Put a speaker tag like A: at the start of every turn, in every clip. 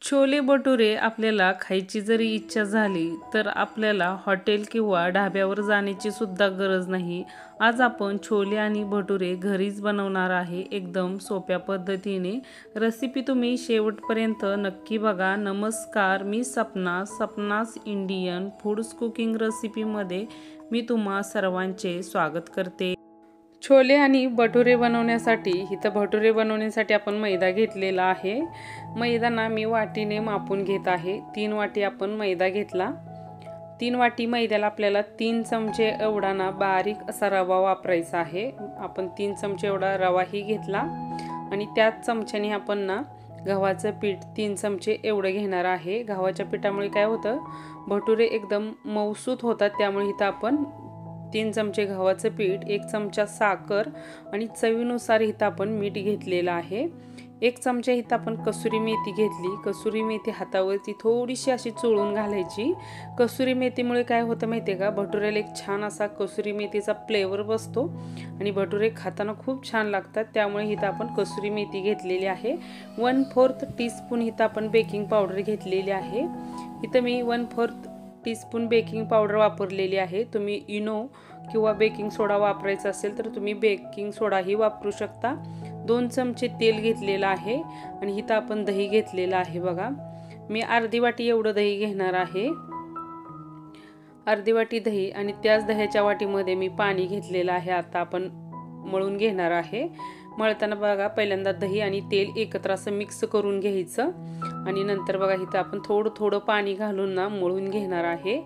A: छोले भटुरे आपल्याला खायची जरी इच्छा झाली तर आपल्याला हॉटेल किंवा ढाब्यावर जाण्याची सुद्धा गरज नाही। आज आपण छोले आणि भटुरे घरीच बनवणार आहे एकदम सोप्या पद्धतीने। रेसिपी तुम्ही शेवटपर्यंत नक्की बघा। नमस्कार, मी सपनास इंडियन फूड्स कुकिंग रेसिपीमध्ये मी तुम्हा सर्वांचे स्वागत करते। छोले आणि भटुरे बनवण्यासाठी इथं भटुरे बनवण्यासाठी आपण मैदा घेतलेला आहे। मैदा ना मी वाटीने मापून घेत आहे। 3 वाटी आपण मैदा घेतला। 3 वाटी मैद्याला आपल्याला 3 चमचे एवढा ना बारीक असा रवा वापरायचा आहे। आपण 3 चमचे एवढा रवाही घेतला आणि त्याच चमच्याने आपण ना गव्हाचं पीठ 3 चमचे एवढं घेणार आहे। गव्हाच्या पिठामुळे काय होतं, भटुरे एकदम मऊसूत होतात। त्यामुळे इथं आपण 3 चमचे गव्हाचं पीठ, 1 चमचा साखर आणि चवीनुसार इथं आपण मीठ घेतलेलं आहे। 1 चमचा इथं आपण कसुरी मेथी घेतली। कसुरी मेथी हातावरती थोडीशी अशी चोळून घालायची। कसुरी मेथीमुळे काय होतं माहिती आहे का, भटुरेला एक छान असा कसुरी मेथीचा फ्लेवर बसतो आणि भटुरे खाताना खूप छान लागतात। त्यामुळे इथं आपण कसुरी मेथी घेतलेली आहे। 1/4 टीस्पून इथं आपण बेकिंग पावडर घेतलेली आहे। इथं मी 1/4 टीस्पून बेकिंग पावडर वापरलेली आहे। तुम्ही इनो किंवा बेकिंग सोडा वापरायचा असेल तर तुम्ही बेकिंग सोडाही वापरू शकता। 2 चमचे तेल घेतलेलं आहे आणि इथं आपण दही घेतलेलं आहे। बघा, मी अर्धी वाटी एवढं दही घेणार आहे। अर्धी वाटी दही आणि त्याच दह्याच्या वाटीमध्ये मी पाणी घेतलेलं आहे। आता आपण मळून घेणार आहे। मळताना बघा, पहिल्यांदा दही आणि तेल एकत्र असं मिक्स करून घ्यायचं आणि नंतर बघा इथं आपण थोडं पाणी घालून ना मळून घेणार आहे।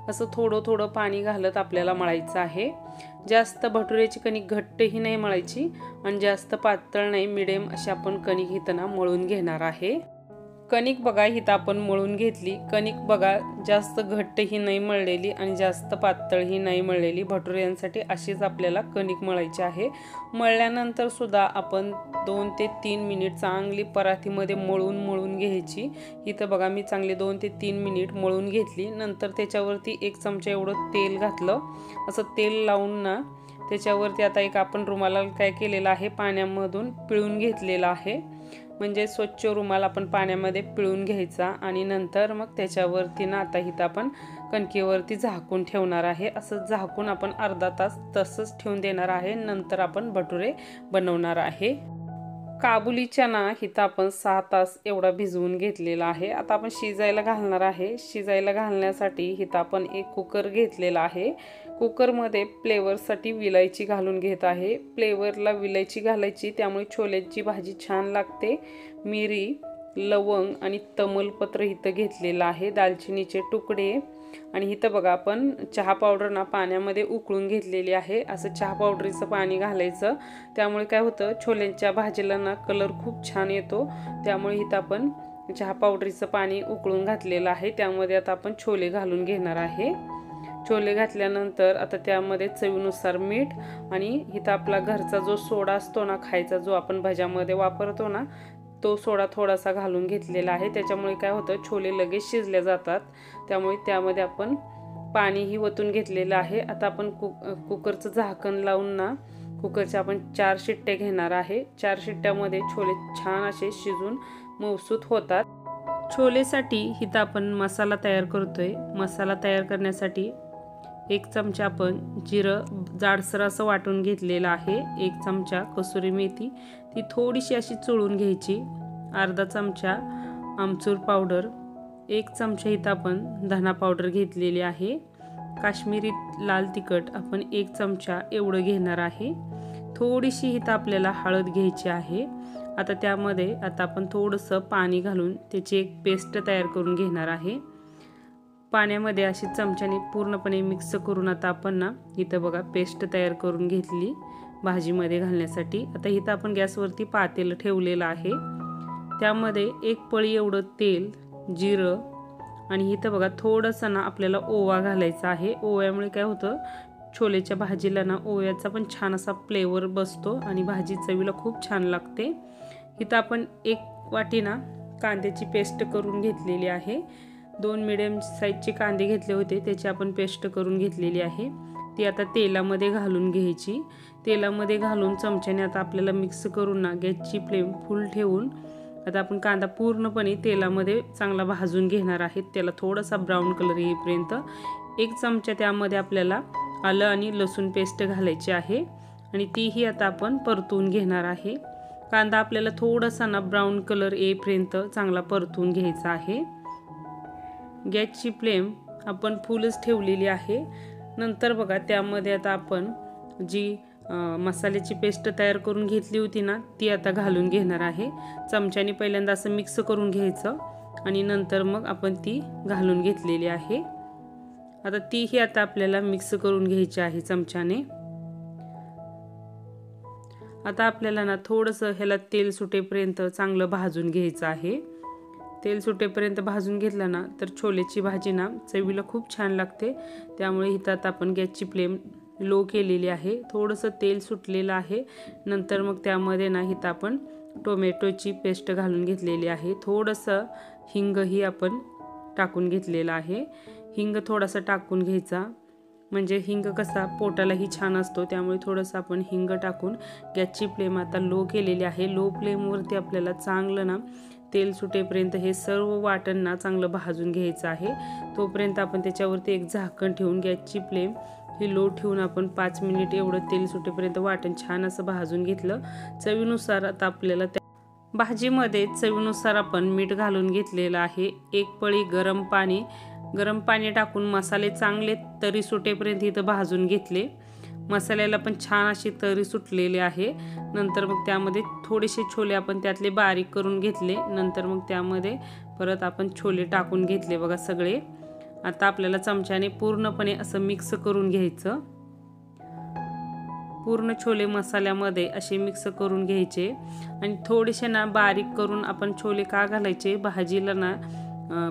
A: असं थोडं पाणी घालत आपल्याला मळायचं आहे। जास्त भटुऱ्याची कणिक घट्टही नाही मळायची आणि जास्त पातळ नाही, मिडियम अशी आपण कणिक इथं ना मळून घेणार आहे। कणिक बघा इथं आपण मळून घेतली। कणिक बघा जास्त घट्टही नाही मळलेली आणि जास्त पातळही नाही मळलेली। भटुऱ्यांसाठी अशीच आपल्याला कणिक मळायची आहे। मळल्यानंतर सुद्धा आपण 2 ते 3 मिनिट चांगली परातीमध्ये मळून घ्यायची। इथं बघा मी चांगली 2 ते 3 मिनिट मळून घेतली। नंतर त्याच्यावरती 1 चमचा एवढं तेल घातलं। असं तेल लावून ना त्याच्यावरती आता एक आपण रुमाला काय केलेला आहे, पाण्यामधून पिळून घेतलेला आहे। म्हणजे स्वच्छ रुमाल आपण पाण्यामध्ये पिळून घ्यायचा आणि नंतर मग त्याच्यावरती ना आता इथं आपण कणकेवरती झाकून ठेवणार आहे। असं झाकून आपण अर्धा तास तसंच ठेवून देणार आहे। नंतर आपण भटुरे बनवणार आहे। काबुली चना इथं आपण 6 तास एवढा भिजवून घेतलेला आहे। आता आपण शिजायला घालणार आहे। शिजायला घालण्यासाठी इथं आपण एक कुकर घेतलेला आहे। कुकरमध्ये फ्लेवरसाठी विलायची घालून घेत आहे। फ्लेवरला विलायची घालायची, त्यामुळे छोल्याची भाजी छान लागते। मिरी, लवंग आणि तमालपत्र इथं घेतलेलं आहे। दालचिनीचे तुकडे आणि इथं बघा आपण चहा पावडर ना पाण्यामध्ये उकळून घेतलेली आहे। असं चहा पावडरीचं पाणी घालायचं, त्यामुळे काय होतं, छोल्याच्या भाजीला ना कलर खूप छान येतो। त्यामुळे इथं आपण चहा पावडरीचं पाणी उकळून घातलेलं आहे। त्यामध्ये आता आपण छोले घालून घेणार आहे। छोले घातल्यानंतर आता त्यामध्ये चवीनुसार मीठ आणि इथं आपला घरचा जो सोडा असतो ना खायचा, जो आपण भज्यामध्ये वापरतो ना, तो सोडा थोडासा घालून घेतलेला आहे। त्याच्यामुळे काय होतं, छोले लगेच शिजले जातात। त्यामुळे त्यामध्ये आपण पाणीही वतून घेतलेलं आहे। आता आपण कुकरचं झाकण लावून ना कुकरच्या आपण 4 शिट्ट्या घेणार आहे। 4 शिट्ट्यामध्ये छोले छान असे शिजून मऊसूत होतात। छोलेसाठी इथं आपण मसाला तयार करतोय। मसाला तयार करण्यासाठी 1 चमचा आपण जिरं जाडसर असं वाटून घेतलेलं आहे। 1 चमचा कसुरी मेथी, ती थोडीशी अशी चोळून घ्यायची। अर्धा चमचा आमचूर पावडर, 1 चमचा इथं आपण धना पावडर घेतलेली आहे। काश्मीरी लाल तिखट आपण 1 चमचा एवढं घेणार आहे। थोडीशी इथं आपल्याला हळद घ्यायची आहे। आता त्यामध्ये आता आपण थोडंसं पाणी घालून त्याची एक पेस्ट तयार करून घेणार आहे। पाण्यामध्ये अशी चमच्याने पूर्णपणे मिक्स करून आता आपण ना इथं बघा पेस्ट तयार करून घेतली भाजीमध्ये घालण्यासाठी। आता इथं आपण गॅसवरती पातेलं ठेवलेलं आहे। त्यामध्ये 1 पळी एवढं तेल, जिरं आणि इथं बघा थोडंसं ना आपल्याला ओवा घालायचा आहे। ओव्यामुळे काय होतं, छोलेच्या भाजीला ना ओव्याचा पण छान असा फ्लेवर बसतो आणि भाजी चवीला खूप छान लागते। इथं आपण 1 वाटी ना कांद्याची पेस्ट करून घेतलेली आहे। 2 मिडियम साईजचे कांदे घेतले होते, त्याची आपण पेस्ट करून घेतलेली आहे। ती आता तेलामध्ये घालून घ्यायची। तेलामध्ये घालून चमच्याने आता आपल्याला मिक्स करून ना गॅसची फ्लेम फुल ठेवून आता आपण कांदा पूर्णपणे तेलामध्ये चांगला भाजून घेणार आहे, त्याला थोडासा ब्राऊन कलर येईपर्यंत। 1 चमचा त्यामध्ये आपल्याला आलं आणि लसूण पेस्ट घालायची आहे आणि तीही आता आपण परतून घेणार आहे। कांदा आपल्याला थोडासा ना ब्राऊन कलर येईपर्यंत चांगला परतून घ्यायचा आहे। गॅसची फ्लेम आपण फुलच ठेवलेली आहे। नंतर बघा त्यामध्ये आता आपण जी मसाल्याची पेस्ट तयार करून घेतली होती ना, ती आता घालून घेणार आहे। चमच्याने पहिल्यांदा असं मिक्स करून घ्यायचं आणि नंतर मग आपण ती घालून घेतलेली आहे। आता तीही आता आपल्याला मिक्स करून घ्यायची आहे चमच्याने। आता आपल्याला ना थोडंसं ह्याला तेल सुटेपर्यंत चांगलं भाजून घ्यायचं आहे। तेल सुटेपर्यंत भाजून घेतलं ना तर छोलेची भाजी ना चवीला खूप छान लागते। त्यामुळे इथं आता आपण गॅसची फ्लेम लो केलेली आहे। थोडंसं तेल सुटलेलं आहे। नंतर मग त्यामध्ये ना इथं आपण टोमॅटोची पेस्ट घालून घेतलेली आहे। थोडंसं हिंगही आपण टाकून घेतलेलं आहे। हिंग थोडासा टाकून घ्यायचा, म्हणजे हिंग कसा पोटालाही छान असतो, त्यामुळे थोडंसं आपण हिंग टाकून गॅसची फ्लेम आता लो केलेली आहे। लो फ्लेमवरती आपल्याला चांगलं ना तेल सुटेपर्यंत हे सर्व वाटण ना चांगलं भाजून घ्यायचं आहे। तोपर्यंत आपण त्याच्यावरती एक झाकण ठेवून गॅसची फ्लेम ही लो ठेवून आपण 5 मिनिट एवढं तेल सुटेपर्यंत वाटण छान असं भाजून घेतलं। चवीनुसार आता आपल्याला त्या भाजीमध्ये चवीनुसार आपण मीठ घालून घेतलेलं आहे। 1 पळी गरम पाणी टाकून मसाले चांगले तरी सुटेपर्यंत इथं भाजून घेतले। मसाल्याला पण छान अशी तरी सुटलेली आहे। नंतर मग त्यामध्ये थोडेसे छोले आपण त्यातले बारीक करून घेतले। नंतर मग त्यामध्ये परत आपण छोले टाकून घेतले बघा सगळे। आता आपल्याला चमच्याने पूर्णपणे असं मिक्स करून घ्यायचं। पूर्ण छोले मसाल्यामध्ये असे मिक्स करून घ्यायचे आणि थोडेसे ना बारीक करून आपण छोले का घालायचे, भाजीला ना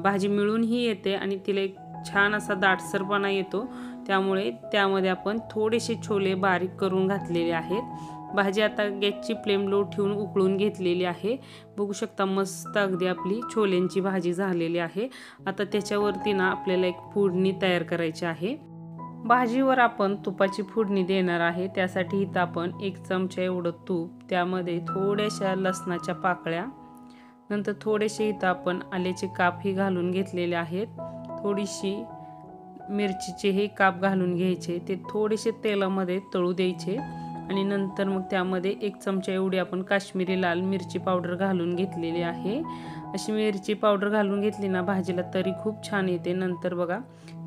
A: भाजी मिळूनही येते आणि तिला एक छान असा दाटसरपणा येतो। त्यामुळे त्यामध्ये आपण थोडेसे छोले बारीक करून घातलेले आहेत। भाजी आता गॅसची फ्लेम लो ठेवून उकळून घेतलेली आहे। बघू शकता मस्त अगदी आपली छोल्यांची भाजी झालेली आहे। आता त्याच्यावरती ना आपल्याला एक फोडणी तयार करायची आहे। भाजीवर आपण तुपाची फोडणी देणार आहे। त्यासाठी इथं आपण 1 चमचा एवढं तूप, त्यामध्ये थोड्याशा लसणाच्या पाकळ्या, नंतर थोडेसे इथं आपण आल्याचे कापही घालून घेतलेले आहेत। थोडीशी मिरचीचे हे काप घालून घ्यायचे, ते थोडेसे तेलामध्ये तळू द्यायचे आणि नंतर मग त्यामध्ये 1 चमचा एवढी आपण काश्मीरी लाल मिरची पावडर घालून घेतलेली आहे। अशी मिरची पावडर घालून घेतली ना भाजीला तरी खूप छान येते। नंतर बघा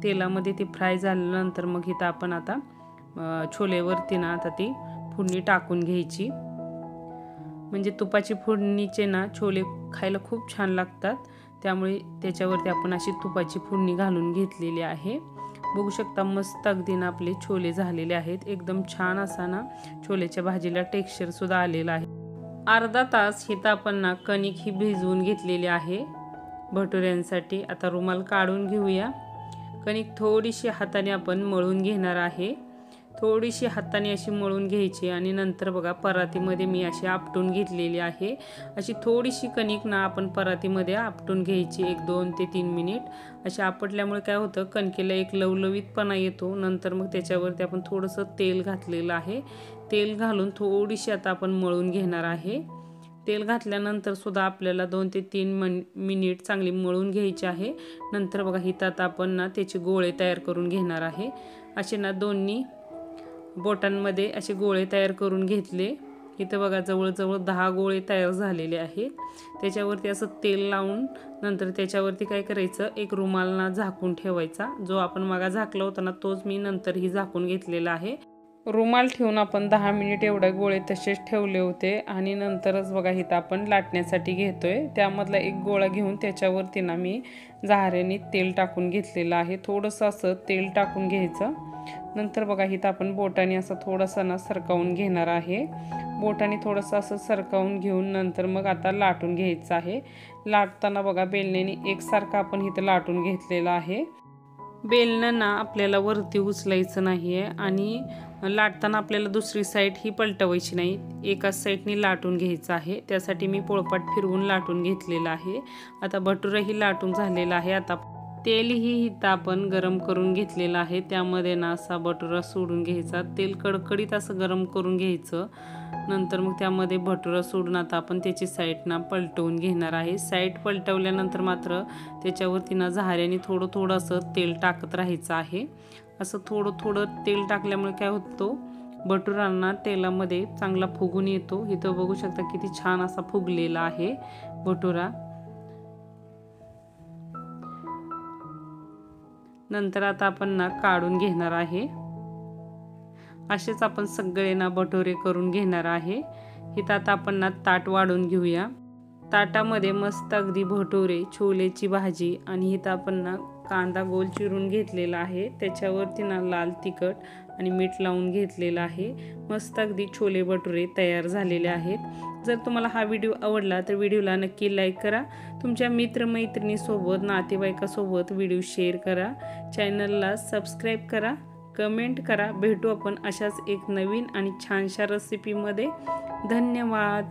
A: तेलामध्ये ती फ्राय झाल्यानंतर मग इथं आपण आता छोलेवरती ना आता ती फोडणी टाकून घ्यायची। म्हणजे तुपाची फोडणीचे ना छोले खायला खूप छान लागतात, त्यामुळे त्याच्यावरती आपण अशी तुपाची फोडणी घालून घेतलेली आहे। बघू शकता मस्त अगदी ना आपले छोले झालेले आहेत। एकदम छान असा ना छोलेच्या भाजीला टेक्स्चर सुद्धा आलेला आहे। अर्धा तास इथं आपण ना कणिक ही भिजवून घेतलेली आहे भटुऱ्यांसाठी। आता रुमाल काढून घेऊया। कणिक थोडीशी हाताने आपण मळून घेणार आहे। थोडीशी हाताने अशी मळून घ्यायची आणि नंतर बघा परातीमध्ये मी अशी आपटून घेतलेली आहे। अशी थोडीशी कणिक ना आपण परातीमध्ये आपटून घ्यायची 1, 2 ते 3 मिनिट। अशी आपटल्यामुळे काय होतं, कणकेला एक लवलवीतपणा येतो। नंतर मग त्याच्यावरती आपण थोडंसं तेल घातलेलं आहे। तेल घालून थोडीशी आता आपण मळून घेणार आहे। तेल घातल्यानंतर सुद्धा आपल्याला 2 ते 3 मिनिट चांगली मळून घ्यायची आहे। नंतर बघा इथं आता आपण ना त्याचे गोळे तयार करून घेणार आहे। असे ना दोन्ही बोटांमध्ये असे गोळे तयार करून घेतले। इथं बघा जवळजवळ 10 गोळे तयार झालेले आहेत। त्याच्यावरती असं तेल लावून नंतर त्याच्यावरती काय करायचं, एक रुमालना झाकून ठेवायचा। जो आपण मगा झाकला होता ना तोच मी नंतरही झाकून घेतलेला आहे। रुमाल ठेवून आपण 10 मिनिट एवढे गोळे तसेच ठेवले होते आणि नंतरच बघा इथं आपण लाटण्यासाठी घेतोय। त्यामधला एक गोळा घेऊन त्याच्यावरती ना मी झाऱ्याने तेल टाकून घेतलेलं आहे। थोडंसं असं तेल टाकून घ्यायचं। नंतर बघा इथं आपण बोटाने असं थोडंसं ना सरकवून घेणार आहे। बोटाने थोडंसं असं सरकवून घेऊन नंतर मग आता लाटून घ्यायचं आहे। लाटताना बघा बेलण्याने एकसारखं आपण इथं लाटून घेतलेलं आहे। बेलणं ना आपल्याला वरती उचलायचं नाही आहे आणि लाटताना आपल्याला दुसरी साईड ही पलटवायची नाही, एकाच साईडने लाटून घ्यायचं आहे। त्यासाठी मी पोळपाट फिरवून लाटून घेतलेलं आहे। आता भटुरही लाटून झालेला आहे। आता तेलही इथं आपण गरम करून घेतलेलं आहे. त्यामध्ये ना असा भटुरा सोडून घ्यायचा. तेल कडकडीत असं गरम करून घ्यायचं. नंतर मग त्यामध्ये भटुरा सोडून आता आपण त्याची साईड पलटवून घेणार आहे. साईड पलटवल्यानंतर मात्र त्याच्यावरती झाऱ्याने थोडं असं तेल टाकत राहायचं आहे. असं थोडं तेल टाकल्यामुळे काय होतं, भटुरांना तेलामध्ये चांगला फुगून येतो. इथं बघू शकता किती छान असा फुगलेला आहे भटुरा. नंतर आता आपण काढून घेणार आहे. असेच आपण सगळे भटुरे करून घेणार आहे. इथं आता आपण ताट वाढून घेऊया. ताटामध्ये मस्त अगदी भटुरे, छोलेची भाजी आणि इथं आपण कांदा गोल चिरून घेतलेला आहे. त्याच्यावरती लाल तिखट आणि मीठ लावून घेतलेलं आहे. मस्त अगदी छोले भटुरे तयार झालेले आहेत. जर तुम्हाला हा व्हिडिओ आवडला तर व्हिडिओला नक्की लाईक करा. तुमच्या मित्रमैत्रिणीसोबत, नातेवाईकासोबत व्हिडिओ शेअर करा. चॅनलला सबस्क्राईब करा, कमेंट करा. भेटू आपण अशाच एक नवीन आणि छानशा रेसिपीमध्ये. धन्यवाद.